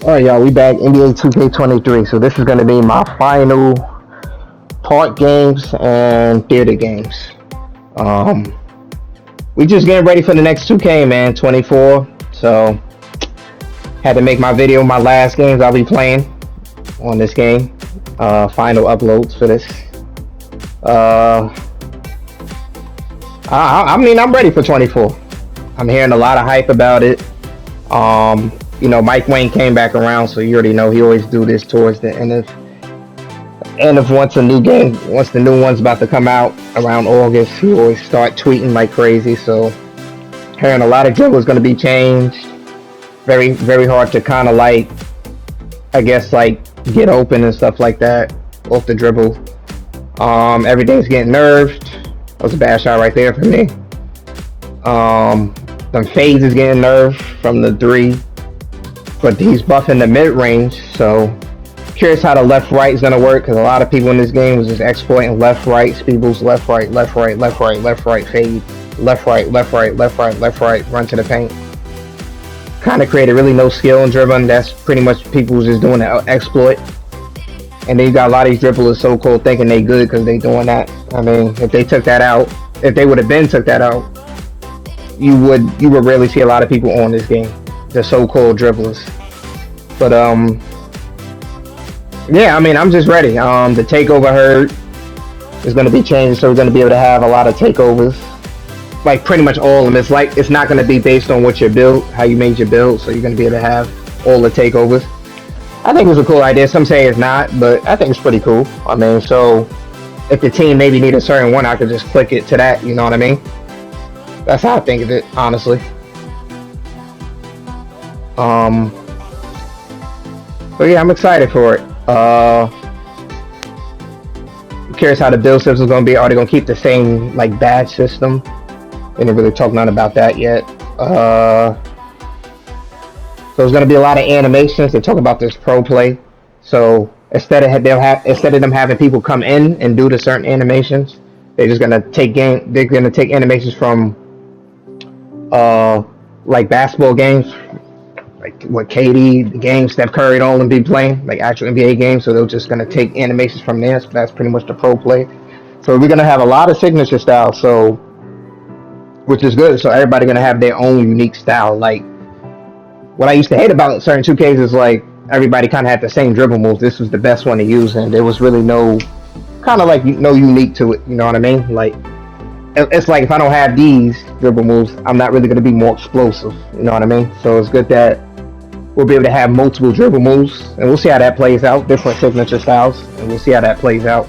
Alright, y'all, we back NBA 2K23. So this is gonna be my final park games and theater games. Um, we just getting ready for the next 2K, man, 24. So had to make my video, my last games I'll be playing on this game. Final uploads for this. I mean, I'm ready for 24. I'm hearing a lot of hype about it. You know, Mike Wayne came back around, so you already know he always do this towards the end of once a new game, once the new one's about to come out around August, he always start tweeting like crazy. So hearing a lot of dribble is going to be changed. Very, very hard to kind of like, I guess, like get open and stuff like that off the dribble. Everything's getting nerfed. That was a bad shot right there for me. Some fades is getting nerfed from the 3. But he's buffing the mid-range, so curious how the left-right is going to work, because a lot of people in this game was just exploiting left-right, Speebles, left-right, left-right, left-right, left-right, fade, left-right, left-right, left-right, left-right, run to the paint. Kind of created really no skill in dribbling. That's pretty much people just doing an exploit. And then you got a lot of these dribblers so-called thinking they good because they doing that. I mean, if they took that out, if they would have been took that out, you would rarely see a lot of people on this game. The so-called dribblers. But yeah, I mean, I'm just ready. The takeover herd is going to be changed, so we're going to be able to have a lot of takeovers, like pretty much all of them. It's not going to be based on what you built, how you made your build, so you're going to be able to have all the takeovers. I think it was a cool idea. Some say it's not, but I think it's pretty cool. I mean, so if the team maybe need a certain one, I could just click it to that, you know what I mean? That's how I think of it, honestly. But yeah, I'm excited for it. I'm curious how the build system is going to be. Are they going to keep the same like badge system? They didn't really talk nothing about that yet. So there's going to be a lot of animations. They talk about this pro play. So instead of them having people come in and do the certain animations, they're just going to take They're going to take animations from like basketball games, like what KD, the game, Steph Curry, and all of them be playing, like actual NBA games. So they're just gonna take animations from there. So that's pretty much the pro play. So we're gonna have a lot of signature styles. So, which is good. So everybody gonna have their own unique style. Like what I used to hate about certain 2Ks is like everybody kind of had the same dribble moves. This was the best one to use, and there was really no kind of like no unique to it. You know what I mean? Like it's like if I don't have these dribble moves, I'm not really gonna be more explosive. You know what I mean? So it's good that we'll be able to have multiple dribble moves, and we'll see how that plays out, different signature styles, and we'll see how that plays out.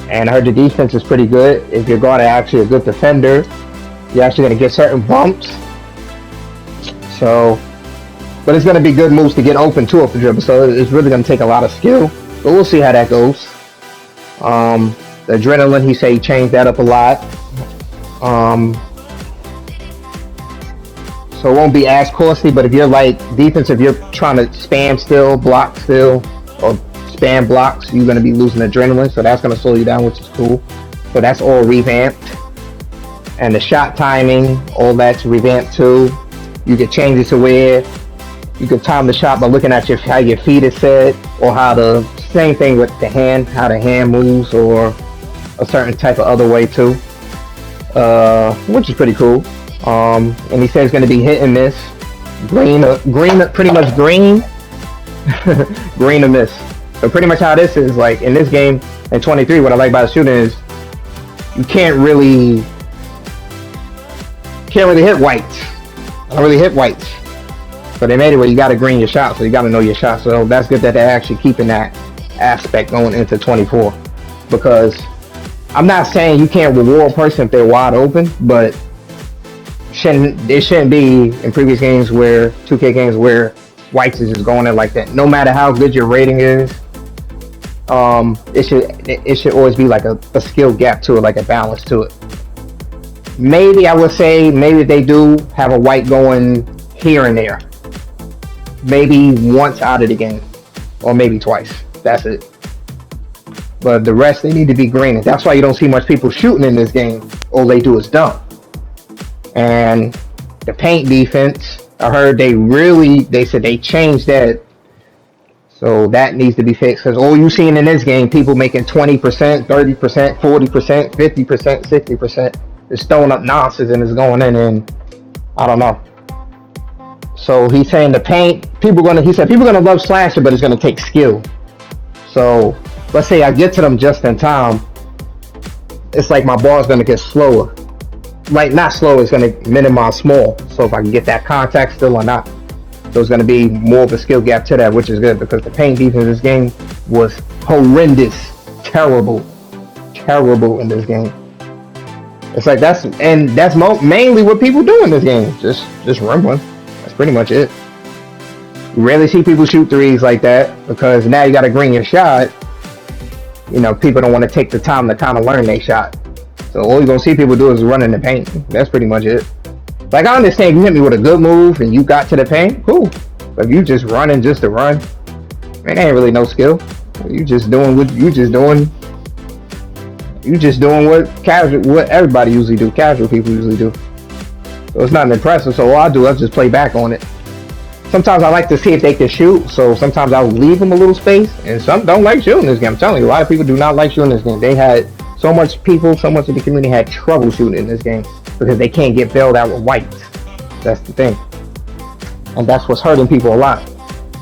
And I heard the defense is pretty good. If you're guarding actually a good defender, you're actually going to get certain bumps. So, but it's going to be good moves to get open too off the dribble, so it's really going to take a lot of skill, but we'll see how that goes. The adrenaline, he said he changed that up a lot. So it won't be as costly, but if you're like defense, if you're trying to spam still, block still, or spam blocks, you're going to be losing adrenaline, so that's going to slow you down, which is cool. So that's all revamped. And the shot timing, all that's revamped too. You can change it to where you can time the shot by looking at how your feet is set, or how the same thing with the hand, how the hand moves, or a certain type of other way too, which is pretty cool. And he says it's going to be hit and miss, green, pretty much green, green or miss. So pretty much how this is, like in this game in 23, what I like about the shooting is you can't really hit whites. I don't really hit whites. So they made it where you got to green your shot, so you got to know your shot. So that's good that they're actually keeping that aspect going into 24, because I'm not saying you can't reward a person if they're wide open, but it shouldn't be in previous games where 2K games where whites is just going in like that. No matter how good your rating is, it should always be like a skill gap to it, like a balance to it. Maybe I would say maybe they do have a white going here and there, maybe once out of the game, or maybe twice. That's it. But the rest, they need to be green. That's why you don't see much people shooting in this game. All they do is dunk. And the paint defense, I heard they said they changed that So that needs to be fixed because all you seeing in this game, people making 20%, 30%, 40%, 50%, 60%. It's throwing up nonsense and it's going in, and I don't know. So he's saying the paint, he said people gonna love slasher, but it's gonna take skill. So let's say I get to them just in time. It's like my ball's gonna get slower. Like not slow, it's gonna minimize small. So if I can get that contact still or not. So it's gonna be more of a skill gap to that, which is good because the paint defense in this game was horrendous, terrible in this game. It's like that's mainly what people do in this game. Just run one. That's pretty much it. You rarely see people shoot threes like that because now you got to green your shot. You know, people don't want to take the time to kind of learn their shot. So all you're gonna see people do is run in the paint. That's pretty much it. Like I understand you hit me with a good move and you got to the paint, cool. But if you just running just to run, man, ain't really no skill. You just doing what everybody usually do. Casual people usually do. So it's not impressive. So all I do, I just play back on it. Sometimes I like to see if they can shoot. So sometimes I'll leave them a little space. And some don't like shooting this game. I'm telling you, a lot of people do not like shooting this game. They had so much of the community had trouble shooting in this game because they can't get bailed out with whites. That's the thing. And that's what's hurting people a lot.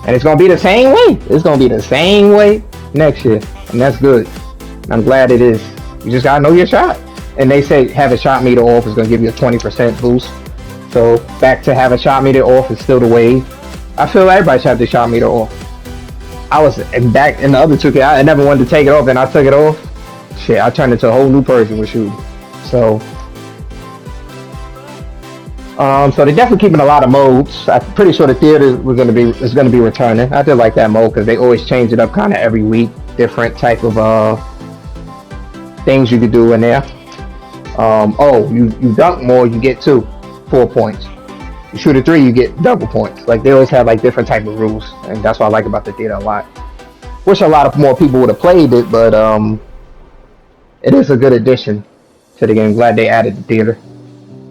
And it's going to be the same way. It's going to be the same way next year. And that's good. I'm glad it is. You just got to know your shot. And they say have a shot meter off is going to give you a 20% boost. So back to have a shot meter off is still the wave. I feel everybody should have the shot meter off. I was back in the other 2K. I never wanted to take it off, and I took it off. Shit, I turned into a whole new person with shooting. So they're definitely keeping a lot of modes. I'm pretty sure the theater is gonna be returning. I did like that mode because they always change it up kind of every week, different type of things you could do in there. You dunk more, you get 4 points. You shoot a 3, you get double points. Like they always have like different type of rules, and that's what I like about the theater a lot. Wish a lot of more people would have played it, but it is a good addition to the game. Glad they added the theater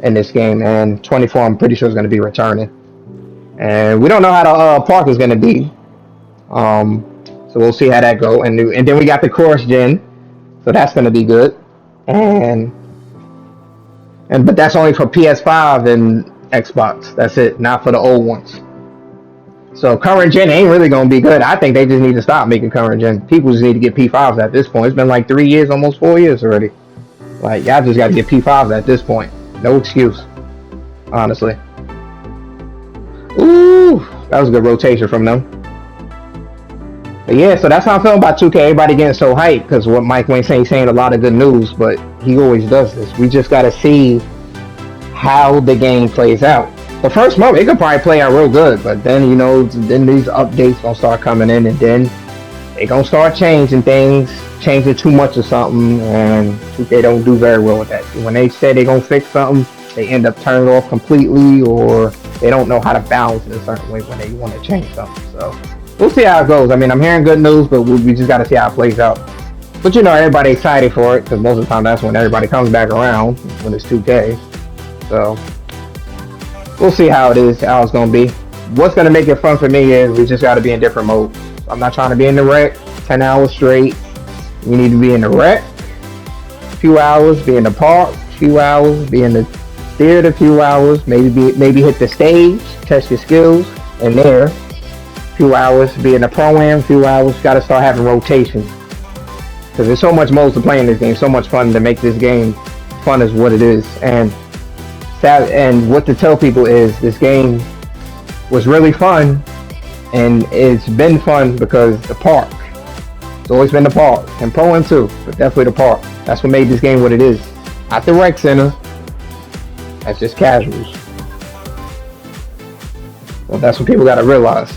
in this game, and 24 I'm pretty sure is going to be returning, and we don't know how the park is going to be, so we'll see how that go. And then we got the cross gen, so that's going to be good, but that's only for PS5 and Xbox. That's it, not for the old ones. So current gen ain't really going to be good. I think they just need to stop making current gen. People just need to get P5s at this point. It's been like 3 years, almost 4 years already. Like y'all just got to get P5s at this point. No excuse, honestly. Ooh, that was a good rotation from them. But yeah, so that's how I'm feeling about 2K. Everybody getting so hyped because what Mike Wayne saying, he's saying a lot of good news, but he always does this. We just got to see how the game plays out. The first month, it could probably play out real good, but then, then these updates gonna start coming in, and then they gonna start changing things, changing too much of something, and they don't do very well with that. When they say they gonna fix something, they end up turning it off completely, or they don't know how to balance it a certain way when they want to change something. So we'll see how it goes. I mean, I'm hearing good news, but we just gotta see how it plays out. But everybody excited for it, because most of the time that's when everybody comes back around, when it's 2K. So we'll see how it is, how it's going to be. What's going to make it fun for me is we just got to be in different modes. I'm not trying to be in the rec 10 hours straight. You need to be in the rec a few hours, be in the park a few hours, be in the theater a few hours, maybe hit the stage, test your skills, and there a few hours, be in the pro-am a few hours. Got to start having rotations. Because there's so much modes to play in this game, so much fun to make this game fun is what it is. And what to tell people is this game was really fun, and it's been fun because the park. It's always been the park, and Pro-Am too, but definitely the park. That's what made this game what it is. Not the rec center. That's just casuals. Well, that's what people gotta realize.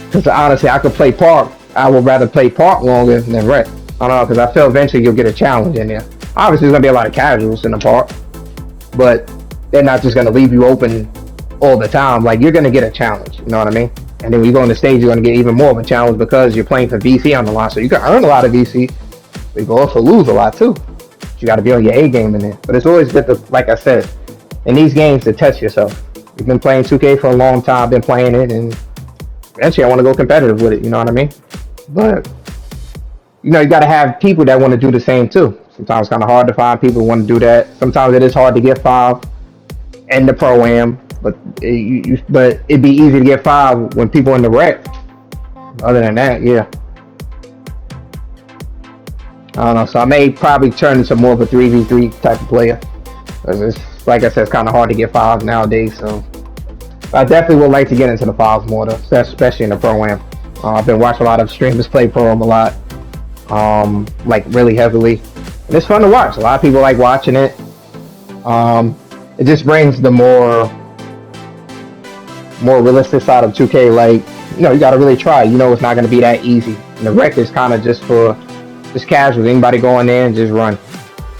Because honestly, I could play park. I would rather play park longer than rec. I don't know, because I feel eventually you'll get a challenge in there. Obviously, there's gonna be a lot of casuals in the park, but they're not just going to leave you open all the time. Like, you're going to get a challenge, you know what I mean? And then when you go on the stage, you're going to get even more of a challenge because you're playing for VC on the line. So you can earn a lot of VC, but you can also lose a lot too. You got to be on your A game in there. But it's always good to, like I said, in these games to test yourself. You've been playing 2K for a long time, been playing it, and eventually I want to go competitive with it. You know what I mean? But you know, you got to have people that want to do the same too. Sometimes it's kind of hard to find people who want to do that. Sometimes it is hard to get 5 in the pro-am, but but it'd be easy to get 5 when people in the rec. Other than that, yeah, I don't know. So I may probably turn into more of a 3v3 type of player. Cause it's, like I said, it's kind of hard to get 5 nowadays. So I definitely would like to get into the 5s more, though, especially in the pro-am. I've been watching a lot of streamers play pro-am a lot, like really heavily. And it's fun to watch. A lot of people like watching it. It just brings the more realistic side of 2K. Like, you know, you got to really try. You know, it's not going to be that easy. And the rec is kind of just for just casual. Anybody go in there and just run.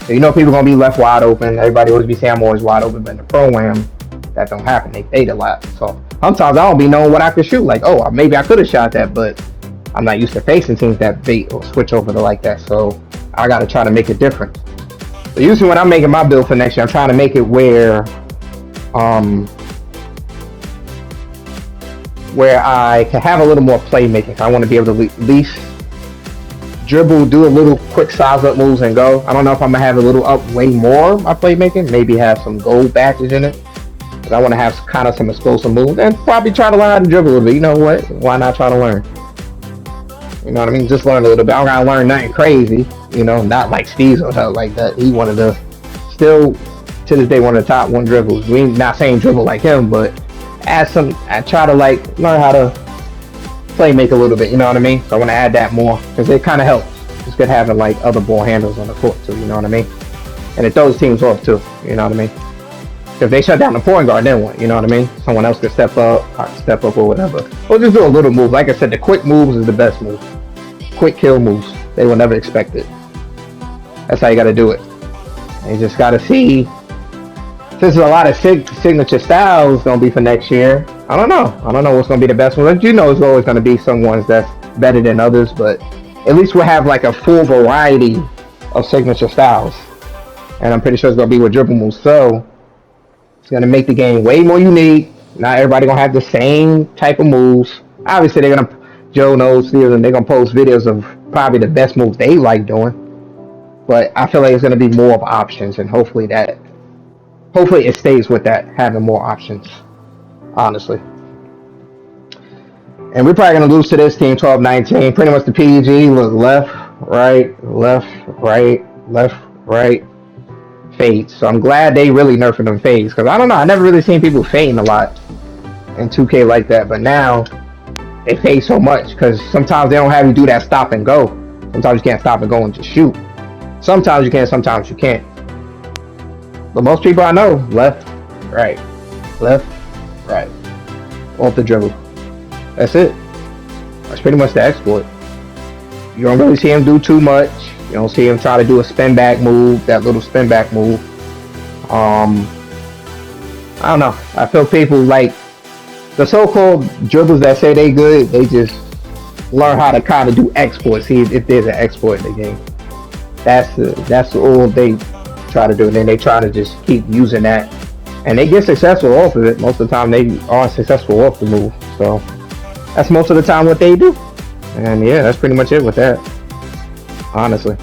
So you know, people gonna be left wide open. Everybody always be saying I'm always wide open, but in the pro-am, that don't happen. They bait a lot. So sometimes I don't be knowing what I could shoot. Like, oh, maybe I could have shot that, but I'm not used to facing teams that bait or switch over to like that. So I got to try to make it different. So usually when I'm making my build for next year, I'm trying to make it where I can have a little more playmaking. I want to be able to at least dribble, do a little quick size up moves and go. I don't know if I'm gonna have a little up way more my playmaking. Maybe have some gold batches in it. But I want to have kind of some explosive moves and probably try to learn how to dribble a little bit. You know what? Why not try to learn? You know what I mean? Just learn a little bit. I don't gotta learn nothing crazy. You know, not like Steve or something like that. He wanted to still to this day one of the top 1 dribbles. We not saying dribble like him, but I try to like learn how to play make a little bit, you know what I mean? So I want to add that more because it kind of helps. It's good having like other ball handles on the court too, you know what I mean? And it throws teams off too, you know what I mean? If they shut down the point guard, then what? You know what I mean? Someone else could step up or whatever. Or just do a little move. Like I said, the quick moves is the best move. Quick kill moves. They will never expect it. That's how you got to do it. And you just got to see. Since there's a lot of signature styles going to be for next year, I don't know what's going to be the best one. You know, there's always going to be some ones that's better than others, but at least we'll have like a full variety of signature styles. And I'm pretty sure it's going to be with dribble moves. So it's going to make the game way more unique. Not everybody going to have the same type of moves. Obviously, they're going to, Joe knows, they're going to post videos of probably the best moves they like doing. But I feel like it's going to be more of options, and hopefully it stays with that, having more options, honestly. And we're probably going to lose to this team, 12-19. Pretty much the PG was left, right, fades. So I'm glad they really nerfed them fades, because I don't know, I never really seen people fading a lot in 2K like that, but now they fade so much, because sometimes they don't have you do that stop and go. Sometimes you can't stop and go and just shoot. Sometimes you can, sometimes you can't. But most people I know, left, right, off the dribble. That's it. That's pretty much the exploit. You don't really see him do too much. You don't see him try to do a spin back move, that little spin back move. I don't know. I feel people like the so-called dribblers that say they good, they just learn how to kind of do exploits. See if there's an exploit in the game. That's all they try to do, and then they try to just keep using that, and they get successful off of it. Most of the time they aren't successful off the move, so that's most of the time what they do. And yeah, that's pretty much it with that, honestly.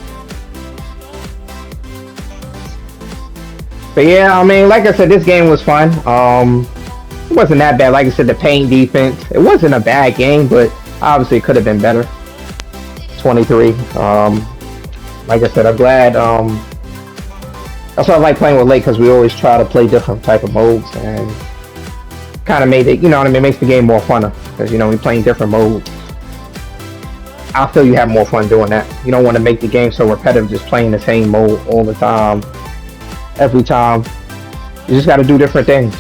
But yeah, I mean, like I said, this game was fun. It wasn't that bad. Like I said, the paint defense, it wasn't a bad game, but obviously it could have been better. 23. Like I said, I'm glad. That's why I like playing with Lake, because we always try to play different type of modes, and kind of made it, you know what I mean, makes the game more funner, because, you know, we playing different modes. I feel you have more fun doing that. You don't want to make the game so repetitive, just playing the same mode all the time, every time. You just got to do different things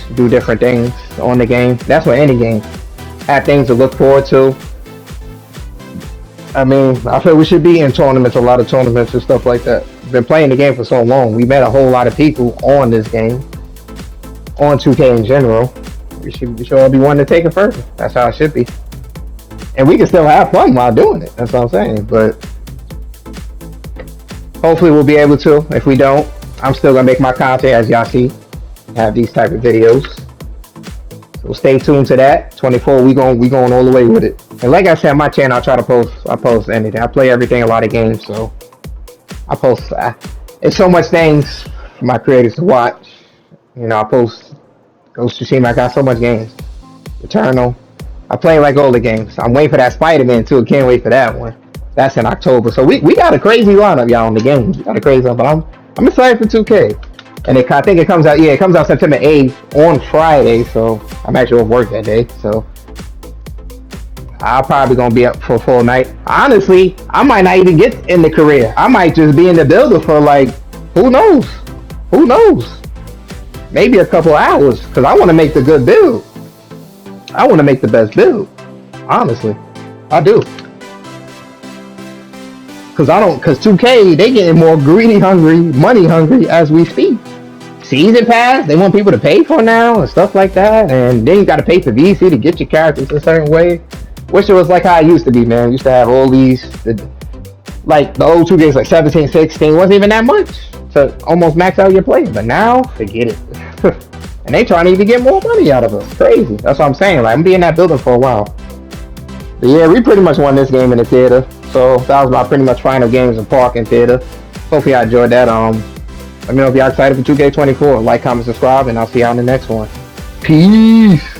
on the game. That's what any game. Have things to look forward to. I mean, I feel we should be in tournaments, a lot of tournaments and stuff like that. Been playing the game for so long. We met a whole lot of people on this game, on 2K in general. We should all be wanting to take it further. That's how it should be. And we can still have fun while doing it. That's what I'm saying. But hopefully we'll be able to. If we don't, I'm still gonna make my content, as y'all see, have these type of videos. So stay tuned to that. 24, we going all the way with it. And like I said, my channel, I post anything. I play everything, a lot of games, so I post. It's so much things for my creators to watch. You know, I post Ghost of Tsushima. I got so much games. Eternal. I play like all the games. I'm waiting for that Spider-Man too. Can't wait for that one. That's in October. So we got a crazy lineup, y'all, on the games. We got a crazy lineup, but I'm excited for 2K. And I think it comes out. Yeah, it comes out September 8th on Friday. So I'm actually off work that day. So I'll probably gonna be up for a full night. Honestly, I might not even get in the career. I might just be in the builder for like, who knows? Who knows? Maybe a couple hours, because I want to make the good build. I want to make the best build. Honestly, I do. Because 2K, they getting more greedy hungry, money hungry as we speak. Season pass, they want people to pay for now and stuff like that. And then you got to pay for VC to get your characters a certain way. Wish it was like how it used to be, man. Used to have all these, like the old 2 games, like 17, 16, wasn't even that much to almost max out your play. But now, forget it. And they trying to even get more money out of us. Crazy. That's what I'm saying. Like, I'm being in that building for a while. But yeah, we pretty much won this game in the theater. So that was my pretty much final games in Park and theater. Hopefully I enjoyed that. Let me know if y'all excited for 2K24. Like, comment, subscribe, and I'll see y'all in the next one. Peace.